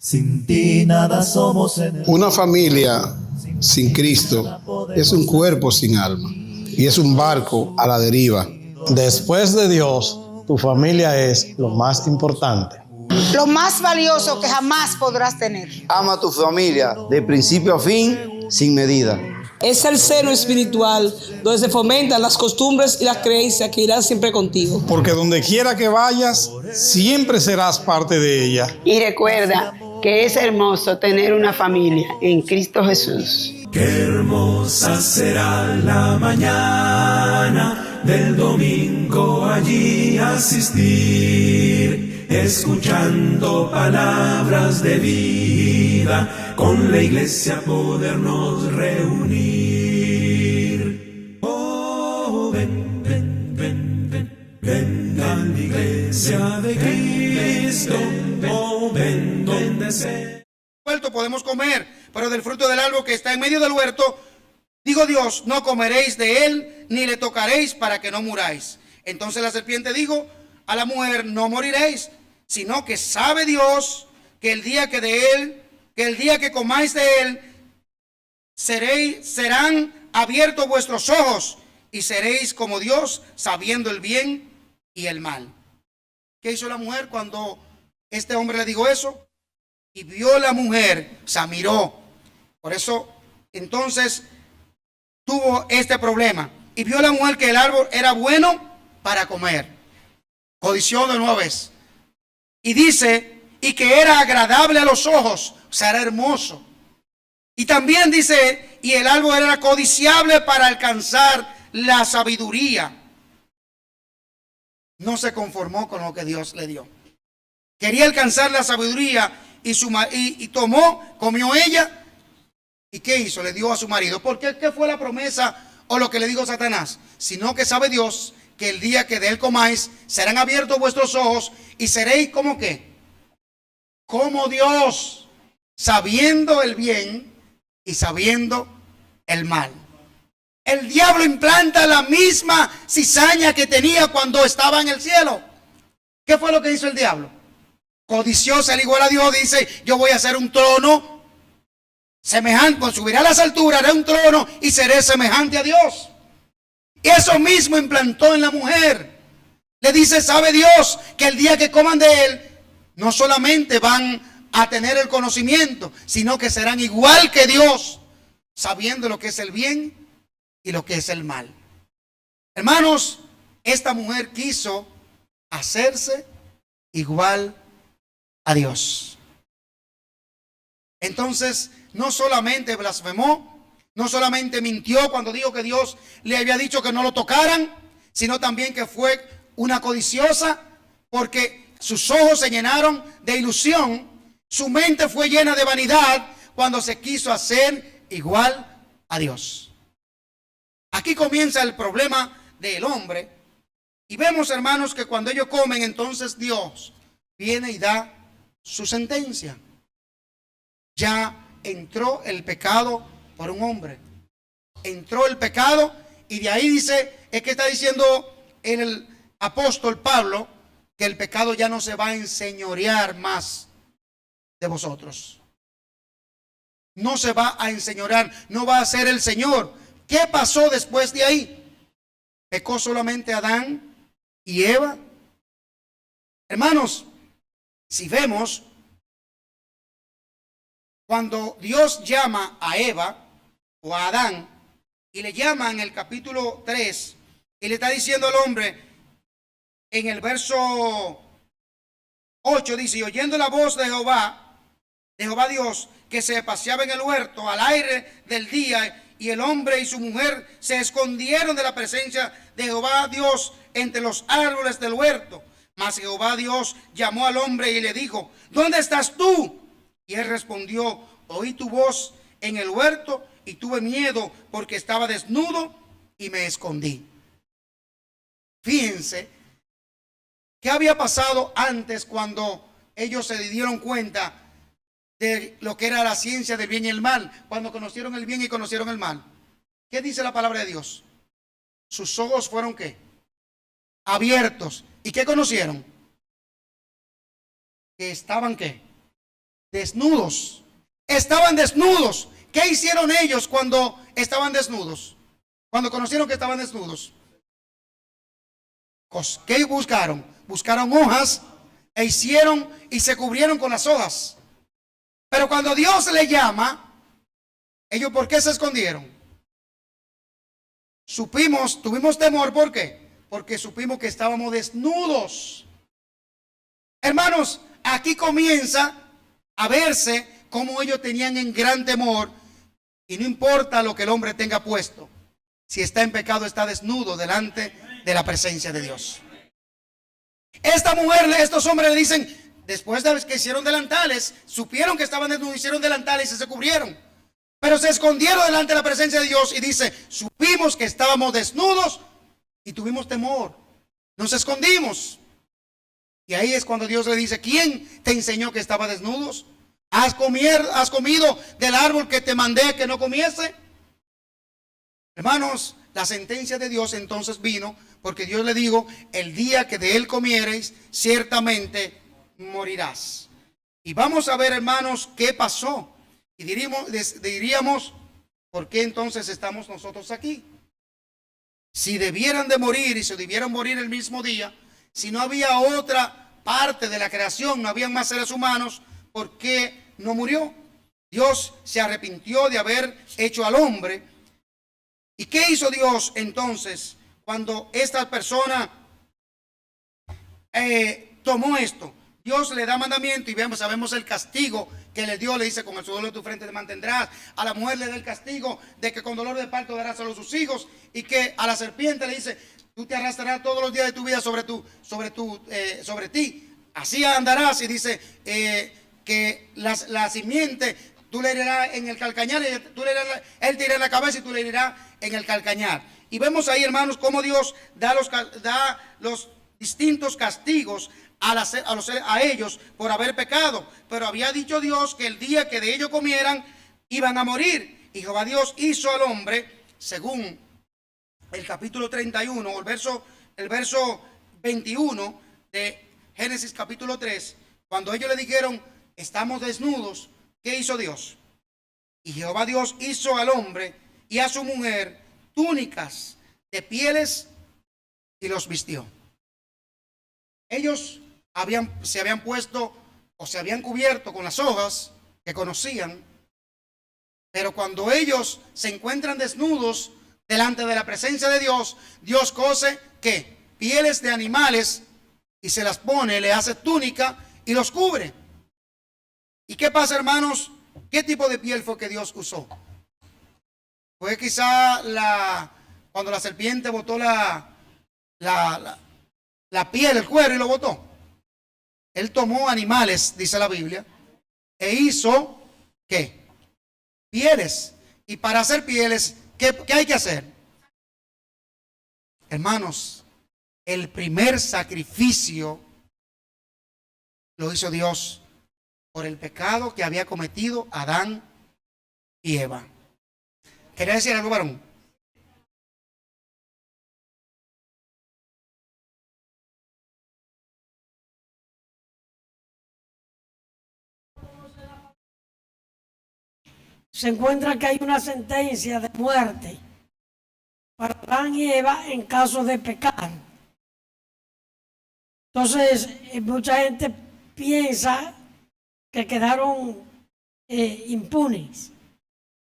Sin ti nada somos en el... Una familia sin Cristo es un cuerpo sin alma y es un barco a la deriva. Después de Dios, tu familia es lo más importante. Lo más valioso que jamás podrás tener. Ama a tu familia de principio a fin, sin medida. Es el seno espiritual donde se fomentan las costumbres y las creencias que irán siempre contigo. Porque donde quiera que vayas, siempre serás parte de ella. Y recuerda que es hermoso tener una familia en Cristo Jesús. Qué hermosa será la mañana del domingo allí asistir, escuchando palabras de vida, con la iglesia podernos reunir. Oh, ven, ven, ven, ven, ven a la iglesia de Cristo. Oh, ven donde sea. Podemos comer, pero del fruto del árbol que está en medio del huerto, dijo Dios, no comeréis de él, ni le tocaréis para que no muráis. Entonces la serpiente dijo a la mujer, no moriréis, sino que sabe Dios que el día que comáis de él, serán abiertos vuestros ojos y seréis como Dios, sabiendo el bien y el mal. ¿Qué hizo la mujer cuando este hombre le dijo eso? Y vio la mujer, se miró. Por eso, entonces, tuvo este problema. Y vio la mujer que el árbol era bueno para comer. Codició de nuevo vez. Y dice, y que era agradable a los ojos, o sea, era hermoso. Y también dice, y el árbol era codiciable para alcanzar la sabiduría. No se conformó con lo que Dios le dio. Quería alcanzar la sabiduría. Y tomó, comió ella. ¿Y qué hizo? Le dio a su marido. ¿Por qué? ¿Qué fue la promesa o lo que le dijo Satanás? Sino que sabe Dios que el día que de él comáis, serán abiertos vuestros ojos y seréis como qué? Como Dios, sabiendo el bien y sabiendo el mal. El diablo implanta la misma cizaña que tenía cuando estaba en el cielo. ¿Qué fue lo que hizo el diablo? Codició ser igual a Dios, dice, yo voy a hacer un trono semejante, pues subiré a las alturas, haré un trono y seré semejante a Dios. Y eso mismo implantó en la mujer. Le dice, sabe Dios que el día que coman de él, no solamente van a tener el conocimiento, sino que serán igual que Dios, sabiendo lo que es el bien y lo que es el mal. Hermanos, esta mujer quiso hacerse igual a Dios. Entonces, no solamente blasfemó, no solamente mintió cuando dijo que Dios le había dicho que no lo tocaran, sino también que fue una codiciosa, porque sus ojos se llenaron de ilusión, su mente fue llena de vanidad cuando se quiso hacer igual a Dios. Aquí comienza el problema del hombre, y vemos, hermanos, que cuando ellos comen, entonces Dios viene y da su sentencia. Ya entró el pecado por un hombre. Entró el pecado y de ahí dice, es que está diciendo el apóstol Pablo que el pecado ya no se va a enseñorear más de vosotros. No se va a enseñorear, no va a ser el Señor. ¿Qué pasó después de ahí? ¿Pecó solamente Adán y Eva? Hermanos, si vemos, cuando Dios llama a Eva o a Adán, y le llama en el capítulo 3, y le está diciendo al hombre, en el verso 8 dice, y oyendo la voz de Jehová Dios, que se paseaba en el huerto al aire del día, y el hombre y su mujer se escondieron de la presencia de Jehová Dios entre los árboles del huerto. Mas Jehová Dios llamó al hombre y le dijo, ¿dónde estás tú? Y él respondió, oí tu voz en el huerto y tuve miedo porque estaba desnudo y me escondí. Fíjense, ¿qué había pasado antes cuando ellos se dieron cuenta de lo que era la ciencia del bien y el mal? Cuando conocieron el bien y conocieron el mal. ¿Qué dice la palabra de Dios? Sus ojos fueron ¿qué? Abiertos. ¿Y qué conocieron? Que estaban ¿qué? desnudos. Estaban desnudos. ¿Qué hicieron ellos cuando estaban desnudos? Cuando conocieron que estaban desnudos. ¿Qué buscaron? Buscaron hojas e hicieron y se cubrieron con las hojas. Pero cuando Dios le llama, ellos ¿por qué se escondieron? Tuvimos temor, ¿por qué? Porque supimos que estábamos desnudos. Hermanos, aquí comienza a verse cómo ellos tenían en gran temor, y no importa lo que el hombre tenga puesto, si está en pecado está desnudo delante de la presencia de Dios. Estos hombres le dicen, después de que hicieron delantales, supieron que estaban desnudos, hicieron delantales y se cubrieron, pero se escondieron delante de la presencia de Dios y dice, supimos que estábamos desnudos y tuvimos temor, nos escondimos. Y ahí es cuando Dios le dice, ¿quién te enseñó que estaba desnudos? ¿Has comido del árbol que te mandé que no comiese? Hermanos, la sentencia de Dios entonces vino, porque Dios le dijo, el día que de él comiereis, ciertamente morirás. Y vamos a ver, hermanos, qué pasó. Y diríamos, ¿por qué entonces estamos nosotros aquí? Si debieran de morir y se debieran morir el mismo día, si no había otra parte de la creación, no había más seres humanos, ¿por qué no murió? Dios se arrepintió de haber hecho al hombre. ¿Y qué hizo Dios entonces cuando esta persona tomó esto? Dios le da mandamiento y sabemos el castigo que le dio. Le dice, con el sudor de tu frente te mantendrás. A la mujer le da el castigo de que con dolor de parto darás a sus hijos. Y que a la serpiente le dice, tú te arrastrarás todos los días de tu vida sobre ti. Así andarás. Y dice que la simiente tú le herirás en el calcañar, él te herirá en la cabeza y tú le herirás en el calcañar. Y vemos ahí, hermanos, cómo Dios da los distintos castigos a ellos por haber pecado. Pero había dicho Dios que el día que de ellos comieran iban a morir. Y Jehová Dios hizo al hombre, según el capítulo 31, el verso 21 de Génesis capítulo 3, cuando ellos le dijeron, estamos desnudos, ¿qué hizo Dios? Y Jehová Dios hizo al hombre y a su mujer túnicas de pieles y los vistió. Ellos se habían puesto o se habían cubierto con las hojas que conocían, pero cuando ellos se encuentran desnudos delante de la presencia de Dios, Dios cose ¿qué? Pieles de animales y se las pone, le hace túnica y los cubre. ¿Y qué pasa, hermanos? ¿Qué tipo de piel fue que Dios usó? Fue quizá cuando la serpiente botó la piel, el cuero y lo botó. Él tomó animales, dice la Biblia, e hizo ¿qué? Pieles. Y para hacer pieles, ¿qué hay que hacer? Hermanos, el primer sacrificio lo hizo Dios por el pecado que había cometido Adán y Eva. ¿Quería decir algo, varón? Se encuentra que hay una sentencia de muerte para Adán y Eva en caso de pecar. Entonces, mucha gente piensa que quedaron impunes,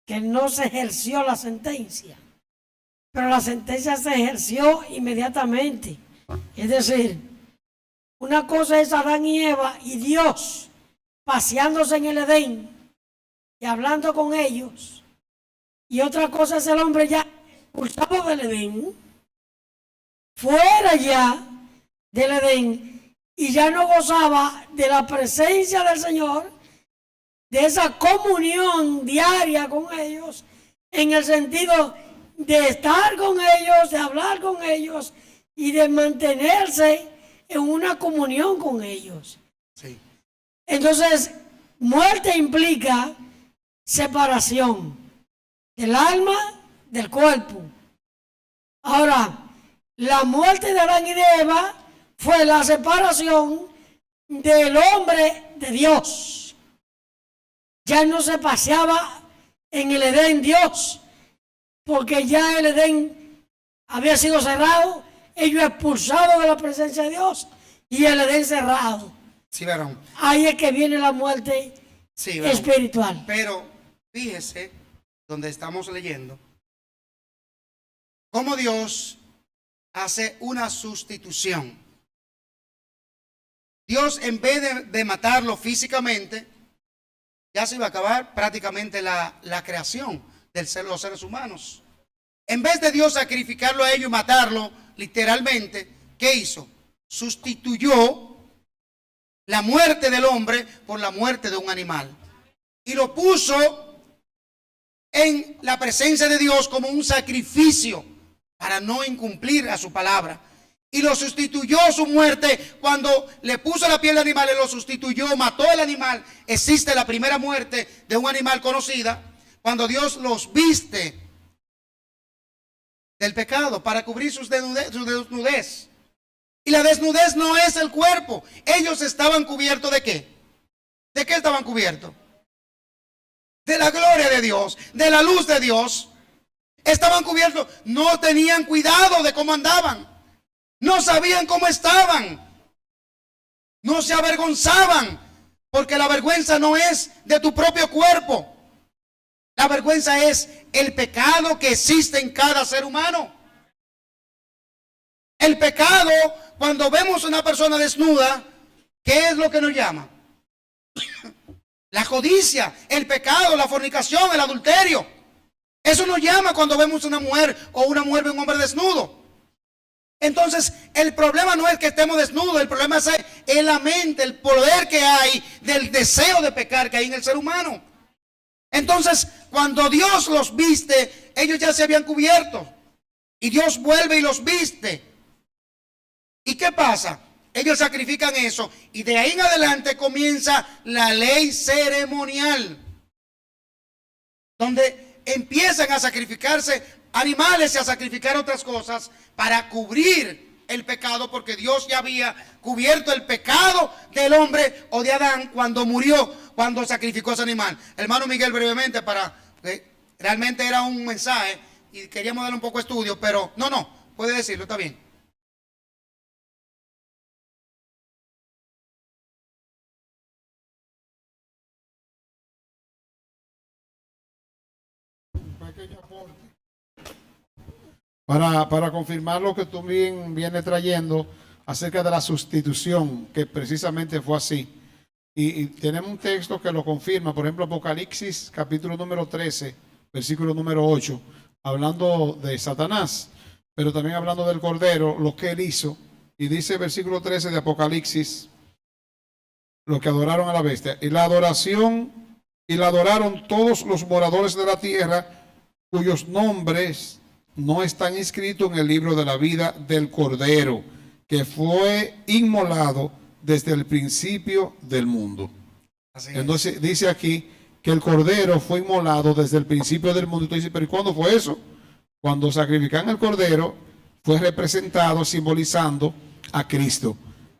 que no se ejerció la sentencia, pero la sentencia se ejerció inmediatamente. Es decir, una cosa es Adán y Eva y Dios paseándose en el Edén y hablando con ellos, y otra cosa es el hombre ya expulsado del Edén, fuera ya del Edén, y ya no gozaba de la presencia del Señor, de esa comunión diaria con ellos, en el sentido de estar con ellos, de hablar con ellos y de mantenerse en una comunión con ellos. Sí. Entonces, muerte implica separación del alma del cuerpo. Ahora, la muerte de Adán y de Eva fue la separación del hombre de Dios. ya no se paseaba en el Edén Dios, porque ya el Edén había sido cerrado, ellos expulsados de la presencia de Dios y el Edén cerrado. Sí, varón. Ahí es que viene la muerte Sí, varón. espiritual. Pero fíjese donde estamos leyendo cómo Dios hace una sustitución. Dios, en vez de matarlo físicamente, ya se iba a acabar prácticamente la creación de los seres humanos. En vez de Dios sacrificarlo a ellos y matarlo literalmente, ¿qué hizo? Sustituyó la muerte del hombre por la muerte de un animal. Y lo puso en la presencia de Dios como un sacrificio para no incumplir a su palabra. Y lo sustituyó su muerte cuando le puso la piel de animal, y lo sustituyó, mató el animal. Existe la primera muerte de un animal conocida cuando Dios los viste del pecado para cubrir su desnudez. Y la desnudez no es el cuerpo. Ellos estaban cubiertos ¿de qué? ¿De qué estaban cubiertos? De la gloria de Dios, de la luz de Dios. Estaban cubiertos, no tenían cuidado de cómo andaban, no sabían cómo estaban, no se avergonzaban, porque la vergüenza no es de tu propio cuerpo, la vergüenza es el pecado que existe en cada ser humano. El pecado, cuando vemos a una persona desnuda, ¿qué es lo que nos llama? La codicia, el pecado, la fornicación, el adulterio. Eso nos llama cuando vemos una mujer o una mujer ve un hombre desnudo. Entonces, el problema no es que estemos desnudos, el problema es en la mente, el poder que hay del deseo de pecar que hay en el ser humano. Entonces, cuando Dios los viste, ellos ya se habían cubierto. Y Dios vuelve y los viste. ¿Y qué pasa? Ellos sacrifican eso y de ahí en adelante comienza la ley ceremonial, donde empiezan a sacrificarse animales y a sacrificar otras cosas para cubrir el pecado, porque Dios ya había cubierto el pecado del hombre o de Adán cuando murió, cuando sacrificó ese animal. Hermano Miguel, brevemente, realmente era un mensaje y queríamos darle un poco de estudio, pero no, puede decirlo, está bien. Para confirmar lo que tú bien vienes trayendo acerca de la sustitución, que precisamente fue así. Y tenemos un texto que lo confirma, por ejemplo, Apocalipsis, capítulo número 13, versículo número 8, hablando de Satanás, pero también hablando del Cordero, lo que él hizo. Y dice el versículo 13 de Apocalipsis, lo que adoraron a la bestia. Y la adoraron todos los moradores de la tierra, cuyos nombres no están inscritos en el libro de la vida del Cordero, que fue inmolado desde el principio del mundo. Entonces dice aquí que el Cordero fue inmolado desde el principio del mundo. Entonces, ¿pero cuándo fue eso? Cuando sacrifican el Cordero, fue representado, simbolizando a Cristo.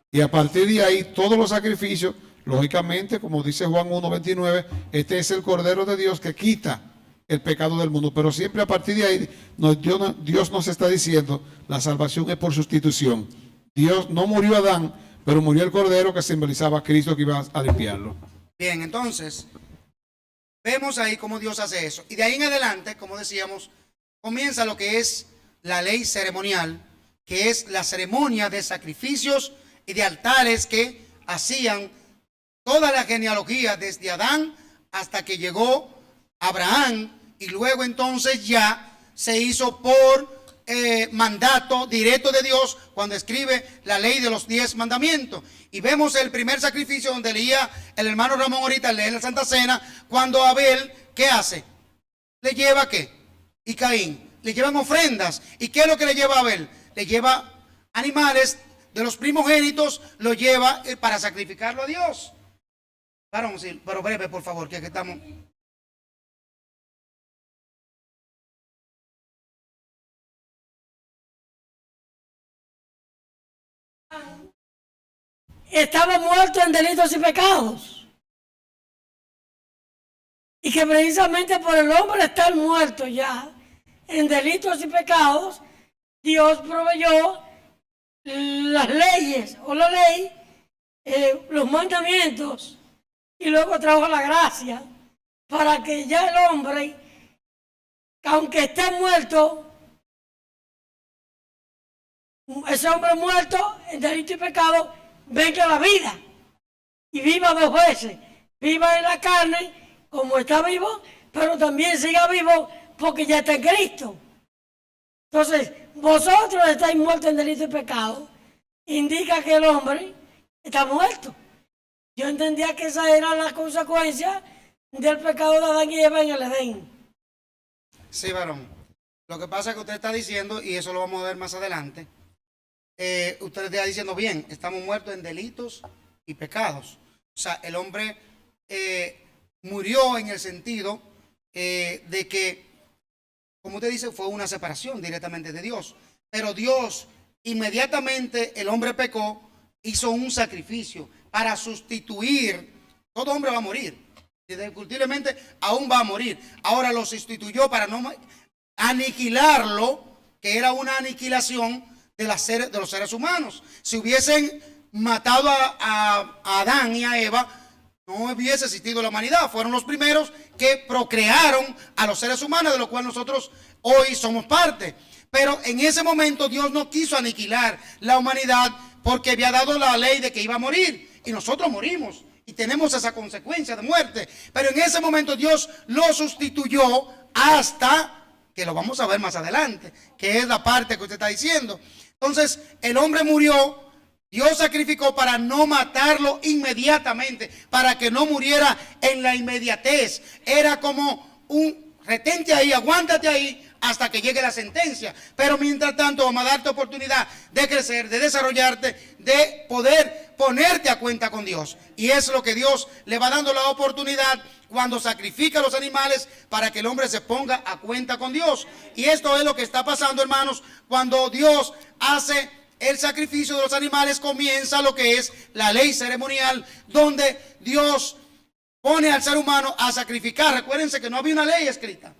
Y a partir de ahí, todos los sacrificios, lógicamente, como dice Juan 1:29, este es el Cordero de Dios que quita el pecado del mundo. Pero siempre a partir de ahí, Dios nos está diciendo, la salvación es por sustitución. Dios no murió Adán, pero murió el Cordero que simbolizaba a Cristo que iba a limpiarlo. Bien, entonces, vemos ahí cómo Dios hace eso. Y de ahí en adelante, como decíamos, comienza lo que es la ley ceremonial, que es la ceremonia de sacrificios y de altares que hacían toda la genealogía desde Adán hasta que llegó Abraham, y luego entonces ya se hizo por mandato directo de Dios cuando escribe la ley de los 10 mandamientos. Y vemos el primer sacrificio donde leía el hermano Ramón ahorita, lee la Santa Cena, cuando Abel, ¿qué hace? ¿Le lleva qué? Y Caín, le llevan ofrendas. ¿Y qué es lo que le lleva a Abel? Le lleva animales de los primogénitos, lo lleva para sacrificarlo a Dios. Varón, sí, pero breve, por favor, que aquí estamos. Estaba muerto en delitos y pecados. y que precisamente por el hombre estar muerto ya en delitos y pecados, Dios proveyó las leyes o la ley, los mandamientos, y luego trajo la gracia para que ya el hombre, aunque esté muerto, ese hombre muerto en delito y pecado, venga a la vida y viva dos veces. Viva en la carne como está vivo, pero también siga vivo porque ya está en Cristo. Entonces, vosotros estáis muertos en delito y pecado, indica que el hombre está muerto. Yo entendía que esa era la consecuencia del pecado de Adán y Eva en el Edén. Sí, varón. Lo que pasa es que usted está diciendo, y eso lo vamos a ver más adelante, usted está diciendo bien, estamos muertos en delitos y pecados. O sea, el hombre murió en el sentido de que, como usted dice, fue una separación directamente de Dios. Pero Dios, inmediatamente el hombre pecó, hizo un sacrificio para sustituir. Todo hombre va a morir, indiscutiblemente aún va a morir. Ahora lo sustituyó para no aniquilarlo, que era una aniquilación de los seres humanos. Si hubiesen matado a Adán y a Eva, no hubiese existido la humanidad. Fueron los primeros que procrearon a los seres humanos, de lo cual nosotros hoy somos parte. Pero en ese momento Dios no quiso aniquilar la humanidad porque había dado la ley de que iba a morir. Y nosotros morimos y tenemos esa consecuencia de muerte. Pero en ese momento Dios lo sustituyó hasta que lo vamos a ver más adelante, que es la parte que usted está diciendo. Entonces el hombre murió. Dios sacrificó para no matarlo inmediatamente, para que no muriera en la inmediatez. Era como un retente ahí, aguántate ahí hasta que llegue la sentencia. Pero mientras tanto vamos a darte oportunidad de crecer, de desarrollarte, de poder ponerte a cuenta con Dios. Y es lo que Dios le va dando la oportunidad cuando sacrifica a los animales para que el hombre se ponga a cuenta con Dios. Y esto es lo que está pasando, hermanos, cuando Dios hace el sacrificio de los animales. Comienza lo que es la ley ceremonial, donde Dios pone al ser humano a sacrificar. Recuérdense que no había una ley escrita.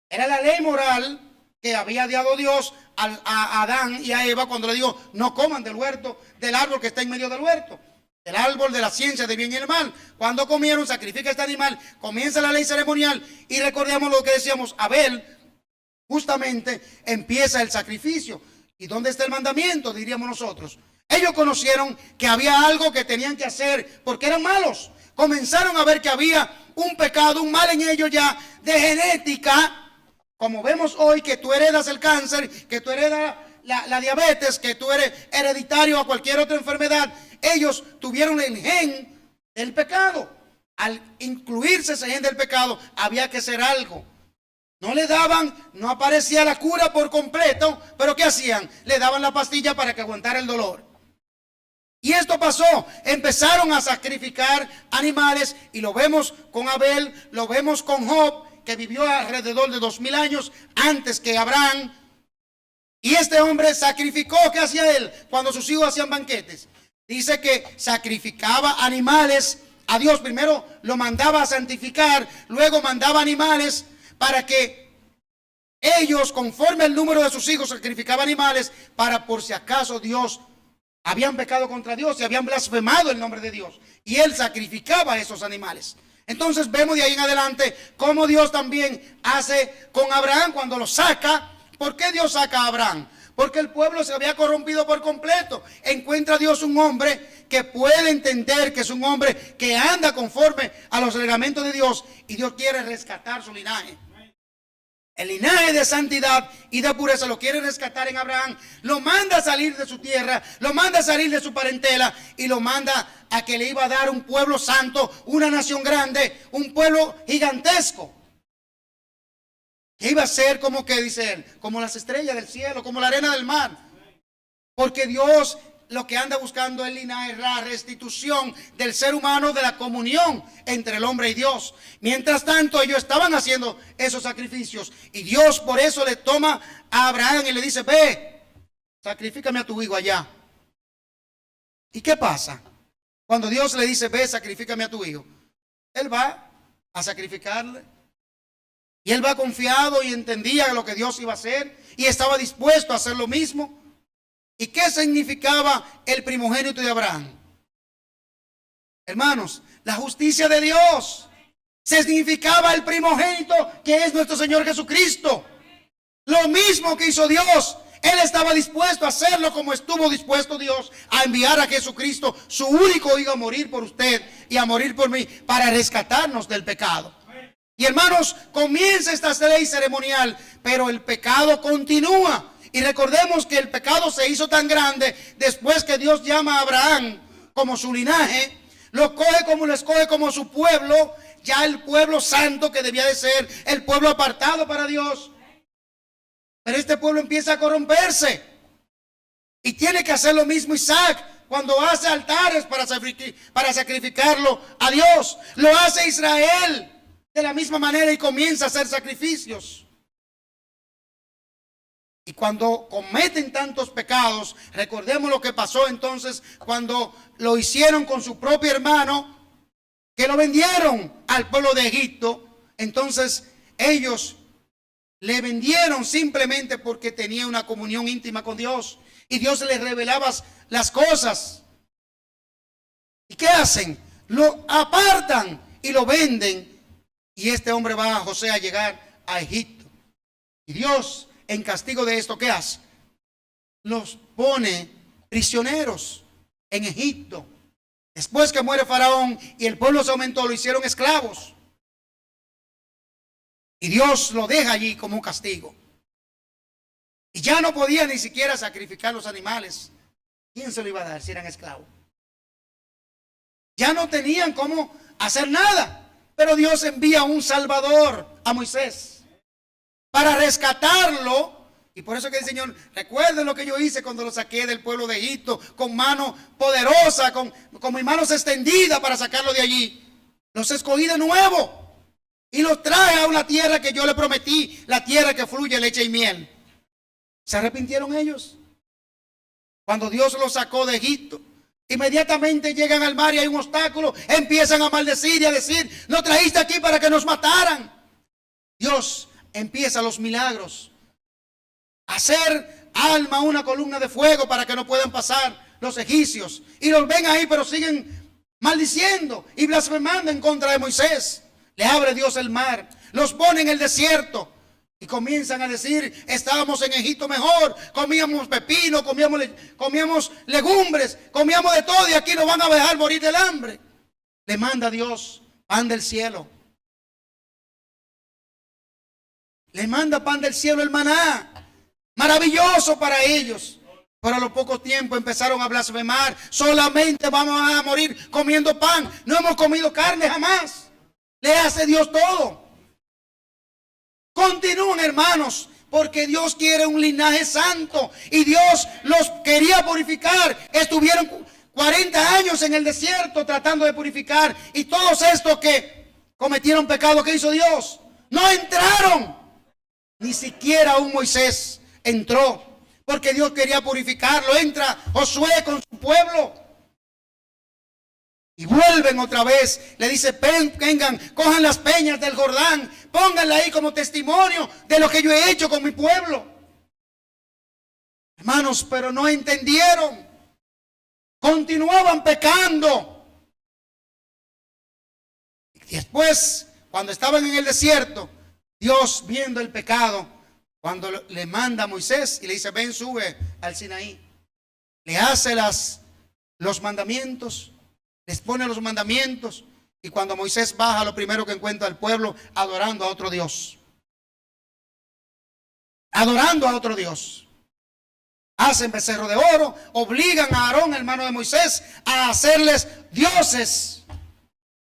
Era la ley moral que había dado Dios a Adán y a Eva cuando le dijo: no coman del huerto, del árbol que está en medio del huerto, el árbol de la ciencia del bien y el mal. Cuando comieron, sacrifica este animal, comienza la ley ceremonial. Y recordemos lo que decíamos, Abel, justamente empieza el sacrificio. ¿Y dónde está el mandamiento? Diríamos nosotros. Ellos conocieron que había algo que tenían que hacer porque eran malos. Comenzaron a ver que había un pecado, un mal en ellos ya de genética. Como vemos hoy que tú heredas el cáncer, que tú heredas la diabetes, que tú eres hereditario a cualquier otra enfermedad. Ellos tuvieron el gen del pecado. Al incluirse ese gen del pecado, había que hacer algo. No le daban, no aparecía la cura por completo, pero ¿qué hacían? Le daban la pastilla para que aguantara el dolor. Y esto pasó, empezaron a sacrificar animales, y lo vemos con Abel, lo vemos con Job, que vivió alrededor de 2000 años antes que Abraham. Y este hombre sacrificó. ¿Qué hacía él cuando sus hijos hacían banquetes? Dice que sacrificaba animales a Dios. Primero lo mandaba a santificar, luego mandaba animales para que ellos, conforme el número de sus hijos, sacrificaban animales para por si acaso Dios habían pecado contra Dios y habían blasfemado el nombre de Dios. Y él sacrificaba a esos animales. Entonces vemos de ahí en adelante cómo Dios también hace con Abraham cuando lo saca. ¿Por qué Dios saca a Abraham? Porque el pueblo se había corrompido por completo. Encuentra Dios un hombre que puede entender que es un hombre que anda conforme a los reglamentos de Dios, y Dios quiere rescatar su linaje. El linaje de santidad y de pureza lo quiere rescatar en Abraham. Lo manda a salir de su tierra, lo manda a salir de su parentela y lo manda a que le iba a dar un pueblo santo, una nación grande, un pueblo gigantesco. Que iba a ser como, que dice él, como las estrellas del cielo, como la arena del mar. Porque Dios lo que anda buscando es el linaje, la restitución del ser humano, de la comunión entre el hombre y Dios. Mientras tanto, ellos estaban haciendo esos sacrificios, y Dios por eso le toma a Abraham y le dice: ve, sacrifícame a tu hijo allá. ¿Y qué pasa? Cuando Dios le dice: ve, sacrifícame a tu hijo, él va a sacrificarle. Y él va confiado y entendía lo que Dios iba a hacer y estaba dispuesto a hacer lo mismo. ¿Y qué significaba el primogénito de Abraham? Hermanos, la justicia de Dios. Significaba el primogénito que es nuestro Señor Jesucristo. Lo mismo que hizo Dios. Él estaba dispuesto a hacerlo como estuvo dispuesto Dios a enviar a Jesucristo, su único hijo, a morir por usted y a morir por mí para rescatarnos del pecado. Y hermanos, comienza esta ley ceremonial, pero el pecado continúa. Y recordemos que el pecado se hizo tan grande después que Dios llama a Abraham como su linaje, lo escoge como su pueblo, ya el pueblo santo que debía de ser el pueblo apartado para Dios. Pero este pueblo empieza a corromperse y tiene que hacer lo mismo Isaac cuando hace altares para sacrificarlo a Dios. Lo hace Israel de la misma manera y comienza a hacer sacrificios. Y cuando cometen tantos pecados, recordemos lo que pasó entonces cuando lo hicieron con su propio hermano, que lo vendieron al pueblo de Egipto. Entonces ellos le vendieron simplemente porque tenía una comunión íntima con Dios y Dios les revelaba las cosas. ¿Y qué hacen? Lo apartan y lo venden. Y este hombre va a José a llegar a Egipto. Y Dios, en castigo de esto, ¿qué hace? Los pone prisioneros en Egipto. Después que muere Faraón y el pueblo se aumentó, lo hicieron esclavos. Y Dios lo deja allí como un castigo. Y ya no podía ni siquiera sacrificar los animales. ¿Quién se lo iba a dar si eran esclavos? Ya no tenían cómo hacer nada. Pero Dios envía un Salvador a Moisés para rescatarlo. Y por eso que el Señor, recuerden lo que yo hice cuando lo saqué del pueblo de Egipto, con mano poderosa, con mis manos extendidas para sacarlo de allí. Los escogí de nuevo y los traje a una tierra que yo le prometí, la tierra que fluye leche y miel. ¿Se arrepintieron ellos? Cuando Dios los sacó de Egipto, inmediatamente llegan al mar y hay un obstáculo, empiezan a maldecir y a decir: no trajiste aquí para que nos mataran. Dios empieza los milagros, hacer alma una columna de fuego para que no puedan pasar los egipcios, y los ven ahí pero siguen maldiciendo y blasfemando en contra de Moisés. Le abre Dios el mar, los pone en el desierto y comienzan a decir: estábamos en Egipto mejor, comíamos pepino, comíamos legumbres, comíamos de todo, y aquí nos van a dejar morir del hambre. Le manda Dios pan del cielo. Le manda pan del cielo, el maná, maravilloso para ellos. Pero a lo poco tiempo empezaron a blasfemar: solamente vamos a morir comiendo pan, no hemos comido carne jamás. Le hace Dios todo. Continúen, hermanos, porque Dios quiere un linaje santo y Dios los quería purificar. Estuvieron 40 años en el desierto tratando de purificar, y todos estos que cometieron pecado, ¿qué hizo Dios? No entraron. Ni siquiera un Moisés entró, porque Dios quería purificarlo. Entra Josué con su pueblo y vuelven otra vez. Le dice: vengan, cojan las peñas del Jordán, pónganla ahí como testimonio de lo que yo he hecho con mi pueblo. Hermanos, pero no entendieron. Continuaban pecando. Y después, cuando estaban en el desierto, Dios, viendo el pecado, cuando le manda a Moisés y le dice: ven, sube al Sinaí, le hace los mandamientos, les pone los mandamientos. Y cuando Moisés baja, lo primero que encuentra al pueblo adorando a otro Dios. Adorando a otro Dios. Hacen becerro de oro, obligan a Aarón, hermano de Moisés, a hacerles dioses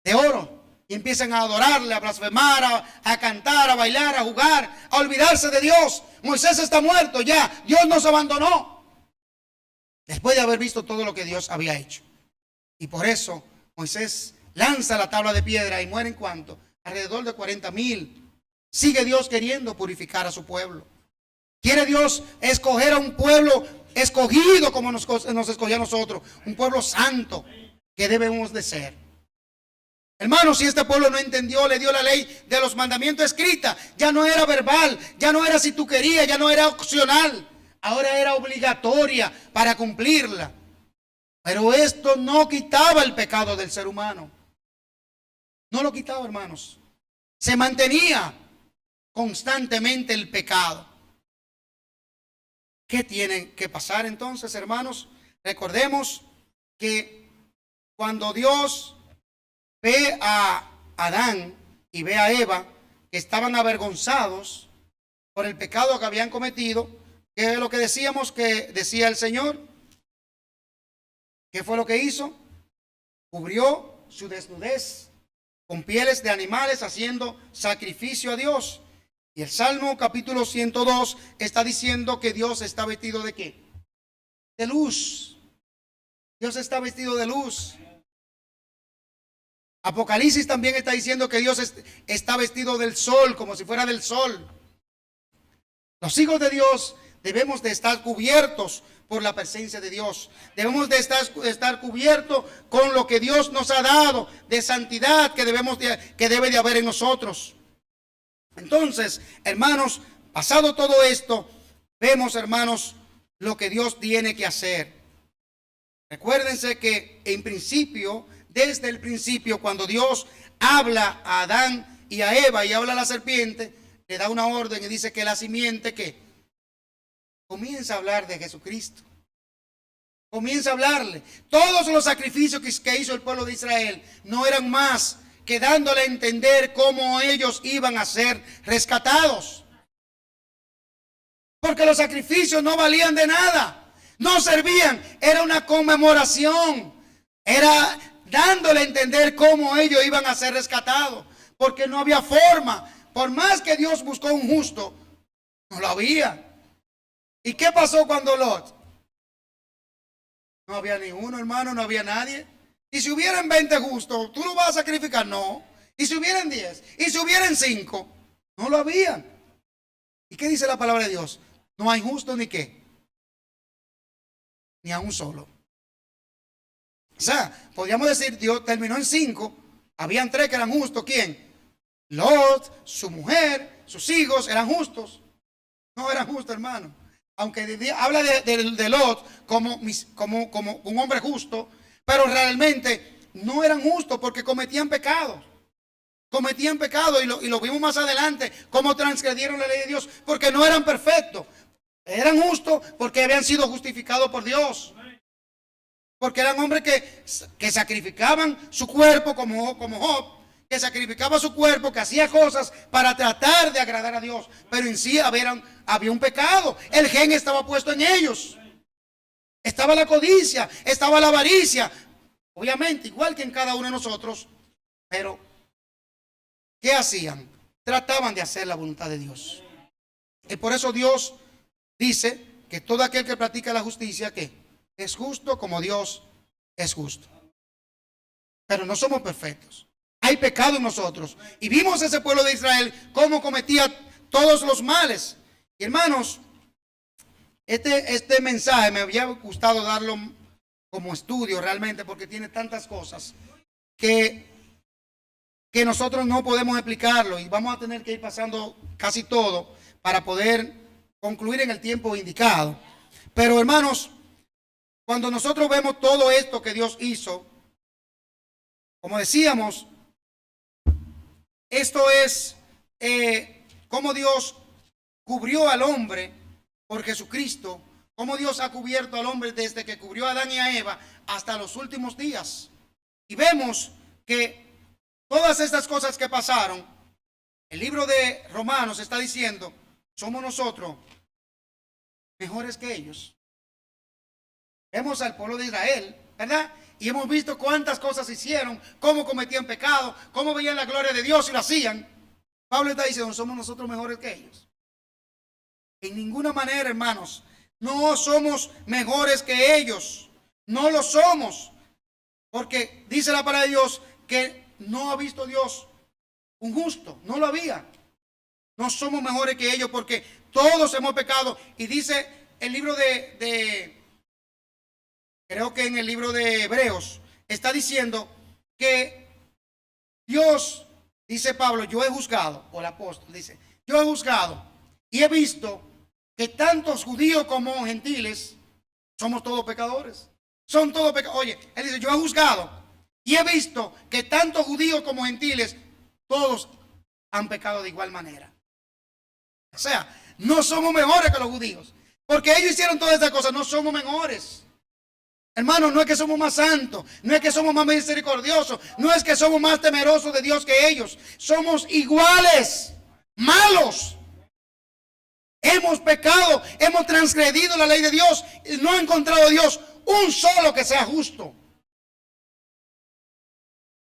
de oro. Y empiezan a adorarle, a blasfemar, a cantar, a bailar, a jugar, a olvidarse de Dios. Moisés está muerto ya, Dios nos abandonó. Después de haber visto todo lo que Dios había hecho. Y por eso Moisés lanza la tabla de piedra y mueren ¿cuánto? Alrededor de 40,000. Sigue Dios queriendo purificar a su pueblo. Quiere Dios escoger a un pueblo escogido como nos escogió a nosotros. Un pueblo santo que debemos de ser. Hermanos, si este pueblo no entendió, le dio la ley de los mandamientos escrita, ya no era verbal, ya no era si tú querías, ya no era opcional, ahora era obligatoria para cumplirla. Pero esto no quitaba el pecado del ser humano. No lo quitaba, hermanos. Se mantenía constantemente el pecado. ¿Qué tiene que pasar entonces, hermanos? Recordemos que cuando Dios ve a Adán y ve a Eva, que estaban avergonzados por el pecado que habían cometido, ¿qué es lo que decíamos que decía el Señor? ¿Qué fue lo que hizo? Cubrió su desnudez con pieles de animales, haciendo sacrificio a Dios. Y el Salmo capítulo 102 está diciendo que Dios está vestido ¿de qué? De luz. Dios está vestido de luz. Apocalipsis también está diciendo que Dios está vestido del sol, como si fuera del sol. Los hijos de Dios debemos de estar cubiertos por la presencia de Dios. Debemos de estar cubiertos con lo que Dios nos ha dado de santidad que debe de haber en nosotros. Entonces, hermanos, pasado todo esto, vemos, hermanos, lo que Dios tiene que hacer. Recuérdense que en principio, desde el principio, cuando Dios habla a Adán y a Eva y habla a la serpiente, le da una orden y dice que la simiente que comienza a hablar de Jesucristo. Comienza a hablarle. Todos los sacrificios que hizo el pueblo de Israel no eran más que dándole a entender cómo ellos iban a ser rescatados. Porque los sacrificios no valían de nada, no servían, era una conmemoración, era dándole a entender cómo ellos iban a ser rescatados, porque no había forma. Por más que Dios buscó un justo, no lo había. ¿Y qué pasó cuando Lot? No había ni uno, hermano, no había nadie. Y si hubieran 20 justos, ¿tú lo vas a sacrificar? No. Y si hubieran 10, y si hubieran 5, no lo habían. ¿Y qué dice la palabra de Dios? No hay justo ni qué, ni a un solo. O sea, podríamos decir, Dios terminó en 5, habían 3 que eran justos. ¿Quién? Lot, su mujer, sus hijos eran justos. No eran justos, hermano. Aunque habla de Lot como un hombre justo, pero realmente no eran justos porque cometían pecados. Cometían pecado y lo vimos más adelante, cómo transgredieron la ley de Dios, porque no eran perfectos. Eran justos porque habían sido justificados por Dios. Porque eran hombres que sacrificaban su cuerpo como Job, que sacrificaba su cuerpo, que hacía cosas para tratar de agradar a Dios, pero en sí había un pecado. El gen estaba puesto en ellos. Estaba la codicia, estaba la avaricia, obviamente igual que en cada uno de nosotros. Pero ¿qué hacían? Trataban de hacer la voluntad de Dios. Y por eso Dios dice que todo aquel que practica la justicia, ¿qué? Es justo como Dios es justo. Pero no somos perfectos. Hay pecado en nosotros. Y vimos ese pueblo de Israel cómo cometía todos los males. Y hermanos, este mensaje me había gustado darlo como estudio realmente, porque tiene tantas cosas que nosotros no podemos explicarlo, y vamos a tener que ir pasando casi todo para poder concluir en el tiempo indicado. Pero hermanos, cuando nosotros vemos todo esto que Dios hizo, como decíamos, esto es cómo Dios cubrió al hombre por Jesucristo, cómo Dios ha cubierto al hombre desde que cubrió a Adán y a Eva hasta los últimos días. Y vemos que todas estas cosas que pasaron, el libro de Romanos está diciendo, somos nosotros mejores que ellos. Vemos al pueblo de Israel, ¿verdad? Y hemos visto cuántas cosas hicieron, cómo cometían pecado, cómo veían la gloria de Dios y lo hacían. Pablo está diciendo, somos nosotros mejores que ellos. En ninguna manera, hermanos, no somos mejores que ellos. No lo somos. Porque dice la palabra de Dios que no ha visto Dios un justo. No lo había. No somos mejores que ellos porque todos hemos pecado. Y dice el libro creo que en el libro de Hebreos, está diciendo que Dios, dice Pablo, yo he juzgado, o el apóstol dice, yo he juzgado y he visto que tantos judíos como gentiles somos todos pecadores. Son todos pecadores. Oye, él dice, yo he juzgado y he visto que tanto judíos como gentiles, todos han pecado de igual manera. O sea, no somos mejores que los judíos. Porque ellos hicieron todas esas cosas, no somos mejores. Hermanos, no es que somos más santos, no es que somos más misericordiosos, no es que somos más temerosos de Dios que ellos. Somos iguales, malos. Hemos pecado, hemos transgredido la ley de Dios, no ha encontrado Dios un solo que sea justo.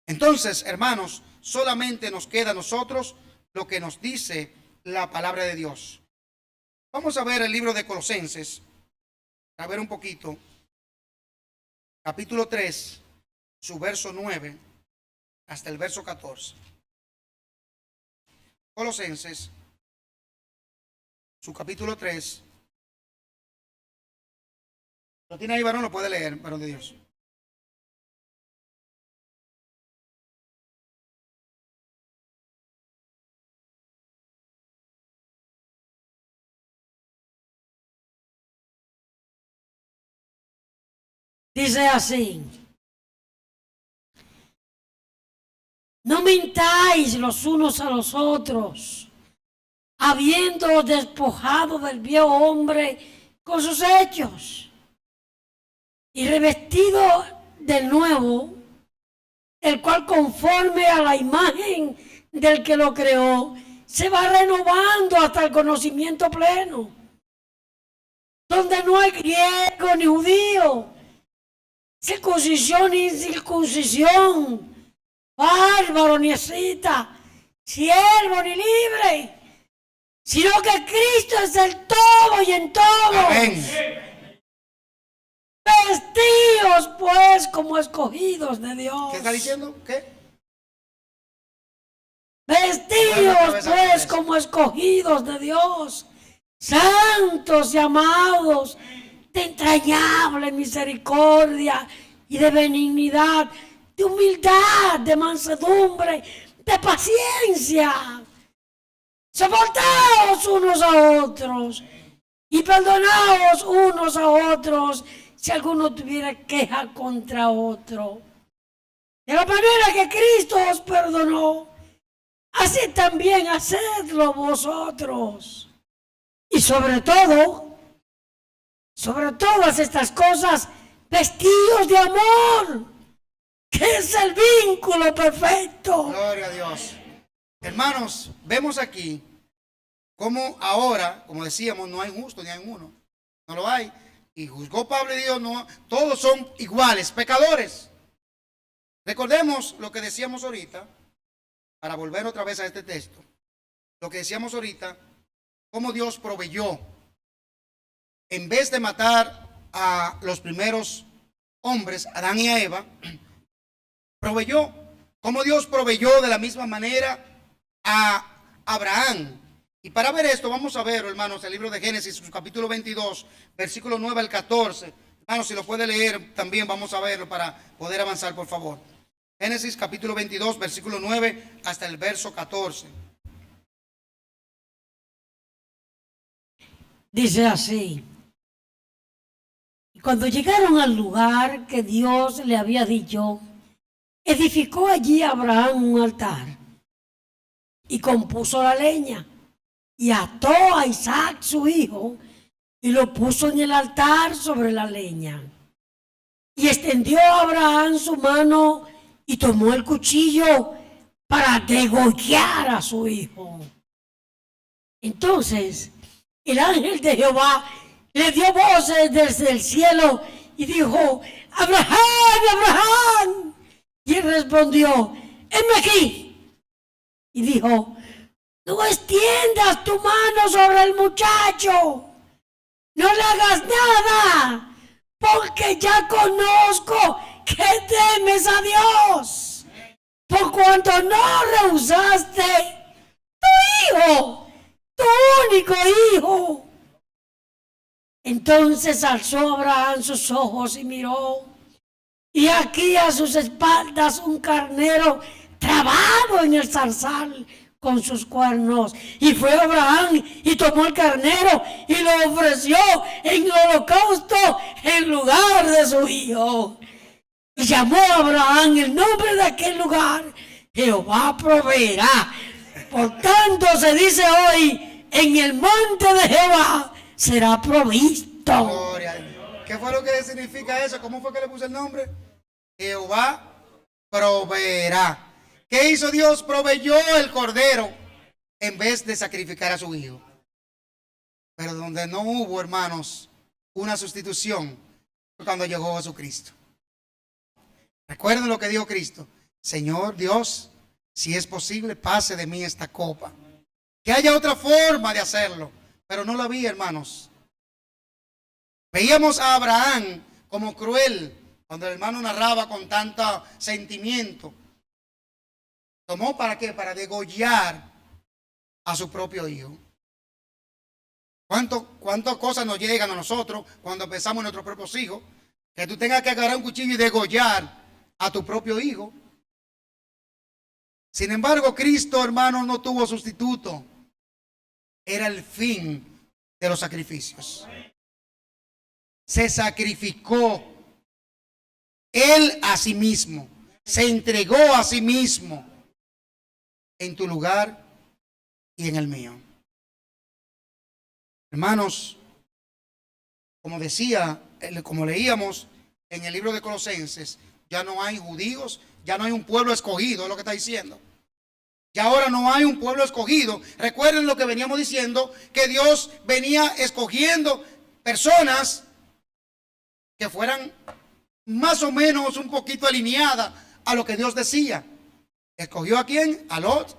Entonces, hermanos, solamente nos queda a nosotros lo que nos dice la palabra de Dios. Vamos a ver el libro de Colosenses, a ver un poquito, capítulo 3, su verso 9 hasta el verso 14. Colosenses, su capítulo 3. ¿Lo tiene ahí, varón? Lo puede leer, varón de Dios. Dice así: no mintáis los unos a los otros, habiendo despojado del viejo hombre con sus hechos, y revestido del nuevo, el cual conforme a la imagen del que lo creó, se va renovando hasta el conocimiento pleno, donde no hay griego ni judío, circuncisión ni incircuncisión, bárbaro ni escita, siervo ni libre, sino que Cristo es el todo y en todo. Amén. Vestíos pues como escogidos de Dios. ¿Qué está diciendo? ¿Qué? Vestíos pues como escogidos de Dios, santos y amados, de entrañable misericordia y de benignidad, de humildad, de mansedumbre, de paciencia. Soportaos unos a otros y perdonaos unos a otros si alguno tuviera queja contra otro. De la manera que Cristo os perdonó, así también hacedlo vosotros. Y sobre todas estas cosas, vestidos de amor, que es el vínculo perfecto. Gloria a Dios. Hermanos, vemos aquí cómo ahora, como decíamos, no hay justo ni hay uno. No lo hay. Y juzgó Pablo y Dios, no, todos son iguales, pecadores. Recordemos lo que decíamos ahorita, para volver otra vez a este texto. Lo que decíamos ahorita, cómo Dios proveyó. En vez de matar a los primeros hombres, Adán y a Eva, proveyó. Como Dios proveyó de la misma manera a Abraham. Y para ver esto, vamos a ver, hermanos, el libro de Génesis, capítulo 22, versículo 9 al 14. Hermanos, si lo puede leer, también vamos a verlo para poder avanzar, por favor. Génesis, capítulo 22, versículo 9 hasta el verso 14. Dice así: y cuando llegaron al lugar que Dios le había dicho, edificó allí Abraham un altar y compuso la leña y ató a Isaac su hijo y lo puso en el altar sobre la leña. Y extendió a Abraham su mano y tomó el cuchillo para degollar a su hijo. Entonces el ángel de Jehová le dio voces desde el cielo y dijo: Abraham, Abraham. Y él respondió: heme aquí. Y dijo: no extiendas tu mano sobre el muchacho, no le hagas nada, porque ya conozco que temes a Dios, por cuanto no rehusaste tu hijo, tu único hijo. Entonces alzó Abraham sus ojos y miró, y aquí a sus espaldas un carnero trabado en el zarzal con sus cuernos. Y fue Abraham y tomó el carnero y lo ofreció en holocausto en lugar de su hijo. Y llamó a Abraham el nombre de aquel lugar: Jehová proveerá. Por tanto se dice hoy: en el monte de Jehová será provisto. Gloria a Dios. ¿Qué fue lo que significa eso? ¿Cómo fue que le puse el nombre? Jehová proveerá. ¿Qué hizo Dios? Proveyó el cordero en vez de sacrificar a su hijo. Pero donde no hubo, hermanos, una sustitución fue cuando llegó Jesucristo. Recuerden lo que dijo Cristo: Señor Dios, si es posible, pase de mí esta copa. Que haya otra forma de hacerlo, pero no la vi, hermanos. Veíamos a Abraham como cruel cuando el hermano narraba con tanto sentimiento. ¿Tomó para qué? Para degollar a su propio hijo. ¿Cuántas cosas nos llegan a nosotros cuando pensamos en nuestros propios hijos? Que tú tengas que agarrar un cuchillo y degollar a tu propio hijo. Sin embargo, Cristo, hermano, no tuvo sustituto. Era el fin de los sacrificios. Se sacrificó Él a sí mismo. Se entregó a sí mismo en tu lugar y en el mío. Hermanos, como decía, como leíamos en el libro de Colosenses, ya no hay judíos, ya no hay un pueblo escogido, es lo que está diciendo. Ya ahora no hay un pueblo escogido. Recuerden lo que veníamos diciendo, que Dios venía escogiendo personas que fueran más o menos un poquito alineadas a lo que Dios decía. ¿Escogió a quién? A Lot.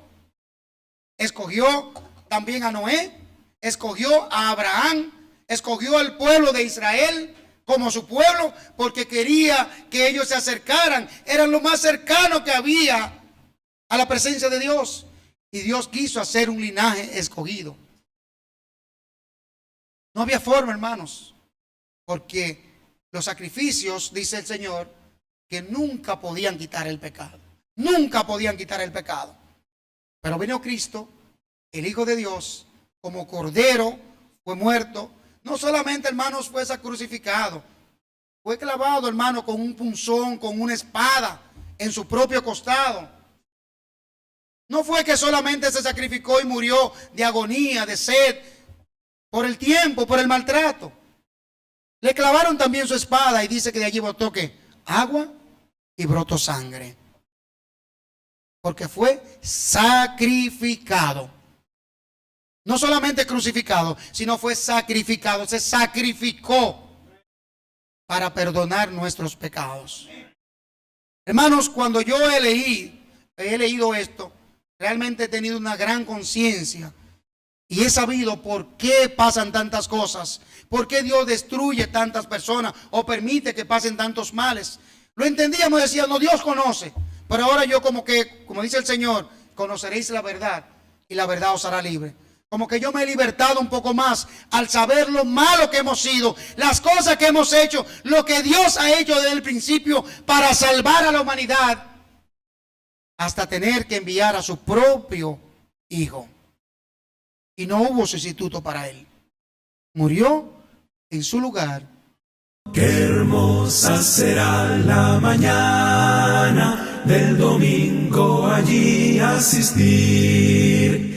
Escogió también a Noé. Escogió a Abraham. Escogió al pueblo de Israel como su pueblo, porque quería que ellos se acercaran. Eran lo más cercano que había a la presencia de Dios. Y Dios quiso hacer un linaje escogido. No había forma, hermanos, porque los sacrificios, dice el Señor, que nunca podían quitar el pecado. Nunca podían quitar el pecado. Pero vino Cristo, el Hijo de Dios, como cordero, fue muerto. No solamente, hermanos, fue crucificado, fue clavado, hermano, con un punzón, con una espada en su propio costado. No fue que solamente se sacrificó y murió de agonía, de sed, por el tiempo, por el maltrato. Le clavaron también su espada y dice que de allí brotó ¿qué? Agua y brotó sangre. Porque fue sacrificado. No solamente crucificado, sino fue sacrificado. Se sacrificó para perdonar nuestros pecados. Hermanos, cuando yo he leído esto, realmente he tenido una gran conciencia y he sabido por qué pasan tantas cosas, por qué Dios destruye tantas personas o permite que pasen tantos males. Lo entendíamos, decíamos, no, Dios conoce, pero ahora yo como dice el Señor, conoceréis la verdad y la verdad os hará libre. Como que yo me he libertado un poco más al saber lo malo que hemos sido, las cosas que hemos hecho, lo que Dios ha hecho desde el principio para salvar a la humanidad, hasta tener que enviar a su propio Hijo. Y no hubo sustituto para él. Murió en su lugar. Qué hermosa será la mañana del domingo allí asistir.